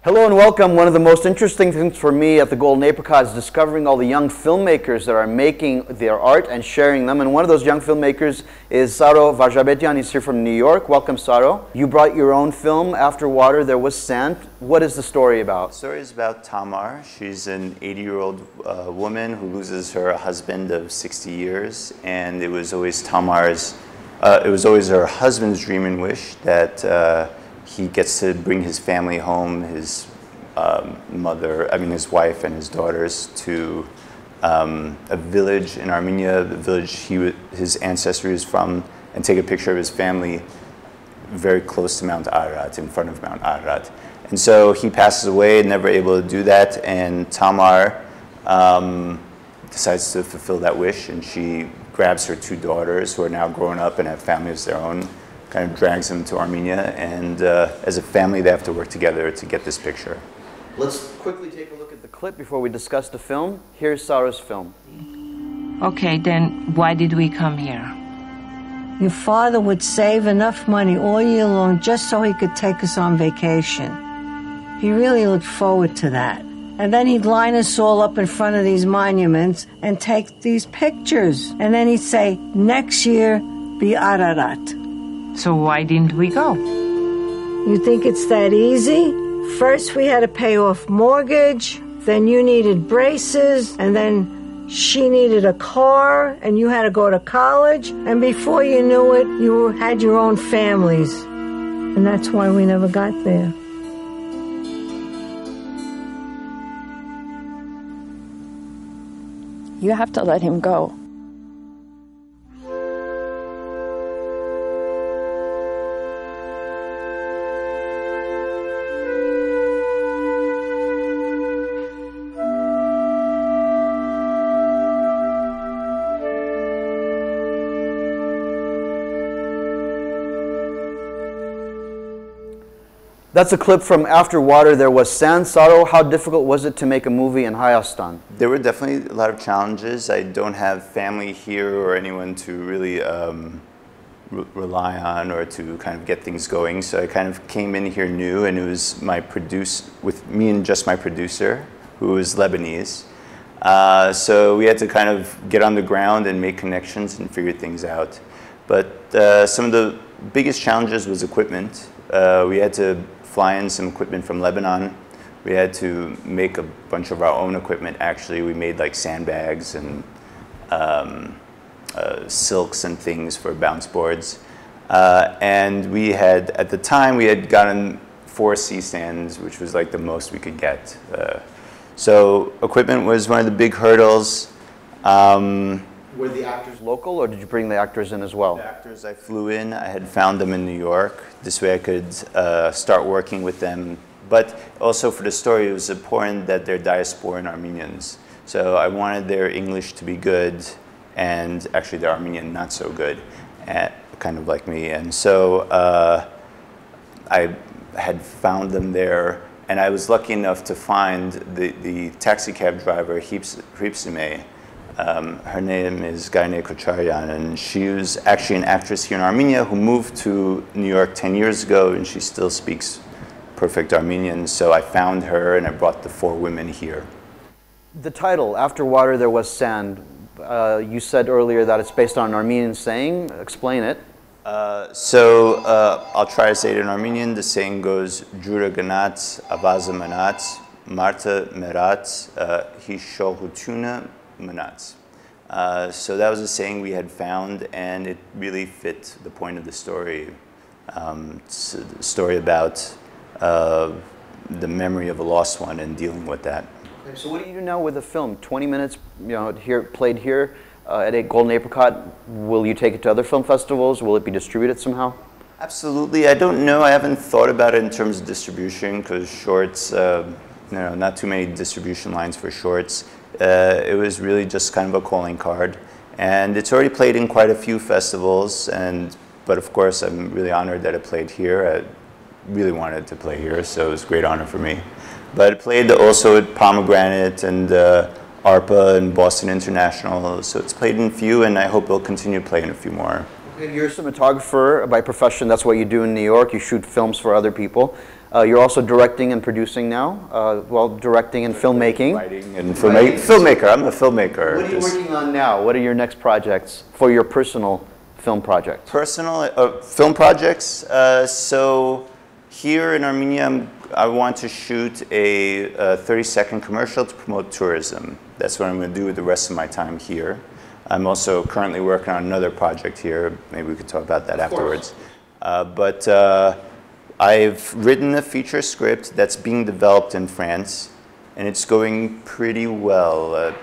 Hello and welcome. One of the most interesting things for me at the Golden Apricot is discovering all the young filmmakers that are making their art and sharing them. And one of those young filmmakers is Saro Varjabedian. He's here from New York. Welcome, Saro. You brought your own film, After Water, There Was Sand. What is the story about? The story is about Tamar. She's an 80-year-old woman who loses her husband of 60 years. And it was always her husband's dream and wish that he gets to bring his family home, his his wife and his daughters, to a village in Armenia, the village his ancestry is from, and take a picture of his family very close to Mount Ararat, in front of Mount Ararat. And so he passes away, never able to do that, and Tamar decides to fulfill that wish, and she grabs her two daughters, who are now grown up and have families of their own, kind of drags them to Armenia, and as a family they have to work together to get this picture. Let's quickly take a look at the clip before we discuss the film. Here's Saro's film. Okay, then why did we come here? Your father would save enough money all year long just so he could take us on vacation. He really looked forward to that. And then he'd line us all up in front of these monuments and take these pictures. And then he'd say, next year, be Ararat. So why didn't we go? You think it's that easy? First we had to pay off mortgage, then you needed braces, and then she needed a car, and you had to go to college, and before you knew it, you had your own families. And that's why we never got there. You have to let him go. That's a clip from After Water, There Was Sand. Saro, how difficult was it to make a movie in Hayastan? There were definitely a lot of challenges. I don't have family here or anyone to really rely on or to kind of get things going. So I kind of came in here new, and it was with me and just my producer, who was Lebanese. So we had to kind of get on the ground and make connections and figure things out. But some of the biggest challenges was equipment. We had to fly in some equipment from Lebanon. We had to make a bunch of our own equipment. Actually, we made like sandbags and silks and things for bounce boards. And at the time, we had gotten 4 C-stands, which was like the most we could get. So equipment was one of the big hurdles. Were the actors local, or did you bring the actors in as well? The actors I flew in, I had found them in New York. This way I could start working with them. But also for the story, it was important that they're diasporan Armenians. So I wanted their English to be good, and actually their Armenian not so good, kind of like me. And so I had found them there, and I was lucky enough to find the taxi cab driver, Hipsime. Her name is Chaderjian, and she was actually an actress here in Armenia who moved to New York 10 years ago, and she still speaks perfect Armenian. So I found her, and I brought the 4 women here. The title, After Water, There Was Sand. You said earlier that it's based on an Armenian saying. Explain it. I'll try to say it in Armenian. The saying goes, Jura ganats, avaza manats, Marta merat, hishohutuna manats. So that was a saying we had found, and it really fit the point of the story. It's a story about the memory of a lost one and dealing with that. Okay, so what do you do now with the film? 20 minutes, played here at a Golden Apricot. Will you take it to other film festivals? Will it be distributed somehow? Absolutely. I don't know. I haven't thought about it in terms of distribution, because shorts, not too many distribution lines for shorts. It was really just kind of a calling card, and it's already played in quite a few festivals. But of course, I'm really honored that it played here. I really wanted to play here, so it was a great honor for me. But it played also at Pomegranate and ARPA and Boston International. So it's played in a few, and I hope it'll continue to play in a few more. You're a cinematographer by profession. That's what you do in New York. You shoot films for other people. You're also directing and producing now. Well, directing and filmmaking. Writing and filmmaker. I'm a filmmaker. What are you working on now? What are your next projects for your personal film projects? Personal film projects. So here in Armenia, I want to shoot a 30-second commercial to promote tourism. That's what I'm going to do with the rest of my time here. I'm also currently working on another project here. Maybe we could talk about that afterwards. But I've written a feature script that's being developed in France, and it's going pretty well.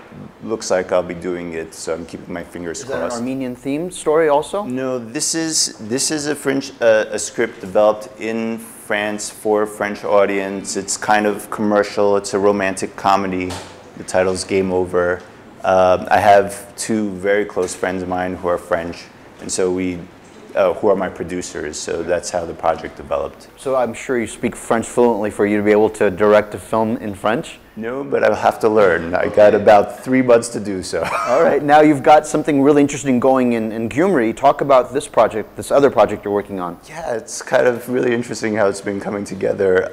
Looks like I'll be doing it, so I'm keeping my fingers crossed. Is that an Armenian-themed story also? No, this is a script developed in France for a French audience. It's kind of commercial. It's a romantic comedy. The title's Game Over. I have two very close friends of mine who are French, and so who are my producers, so that's how the project developed. So I'm sure you speak French fluently for you to be able to direct a film in French? No, but I'll have to learn. I got about 3 months to do so. All right, now you've got something really interesting going in Gyumri. Talk about this project, this other project you're working on. Yeah, it's kind of really interesting how it's been coming together.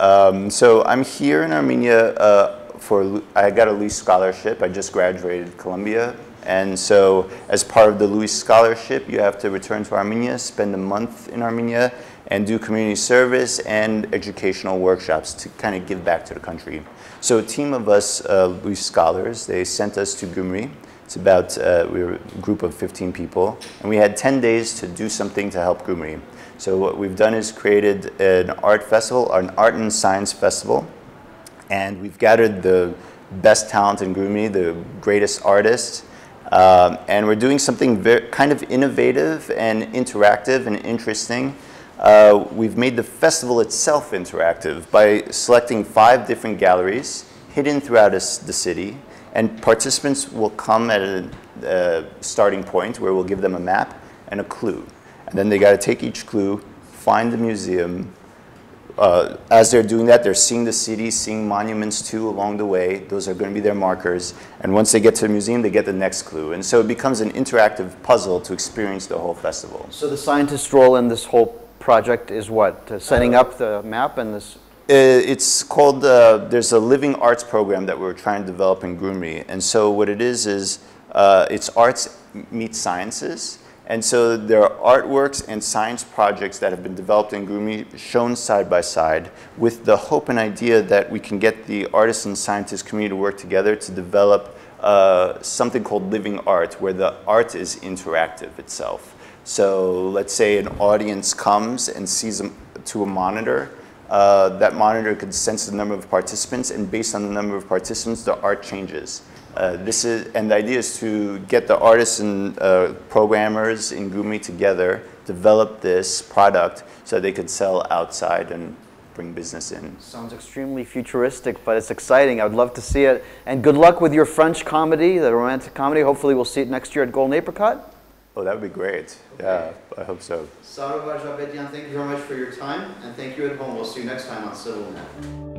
So I'm here in Armenia I got a Louis Scholarship. I just graduated Columbia. And so as part of the Louis Scholarship, you have to return to Armenia, spend a month in Armenia, and do community service and educational workshops to kind of give back to the country. So a team of us, Louis Scholars, they sent us to Gyumri. It's about, we were a group of 15 people, and we had 10 days to do something to help Gyumri. So what we've done is created an art festival, an art and science festival, and we've gathered the best talent in Gyumri, the greatest artists, and we're doing something kind of innovative and interactive and interesting. We've made the festival itself interactive by selecting 5 different galleries hidden throughout the city, and participants will come at a starting point where we'll give them a map and a clue. And then they got to take each clue, find the museum. As they're doing that, they're seeing the city, seeing monuments too along the way. Those are going to be their markers. And once they get to the museum, they get the next clue. And so it becomes an interactive puzzle to experience the whole festival. So the scientist's role in this whole project is what? Setting up the map and this? It's called, there's a living arts program that we're trying to develop in Gyumri. And so what it is it's arts meets sciences. And so there are artworks and science projects that have been developed in Gyumri, shown side by side, with the hope and idea that we can get the artists and scientist community to work together to develop something called living art, where the art is interactive itself. So let's say an audience comes and sees to a monitor. That monitor could sense the number of participants, and based on the number of participants, the art changes. And the idea is to get the artists and programmers in Gyumri together, develop this product so they could sell outside and bring business in. Sounds extremely futuristic, but it's exciting. I would love to see it. And good luck with your French comedy, the romantic comedy. Hopefully we'll see it next year at Golden Apricot. Oh, that would be great. Okay. Yeah, I hope so. Saro Varjabedian, thank you very much for your time, and thank you at home. We'll see you next time on CivilNet.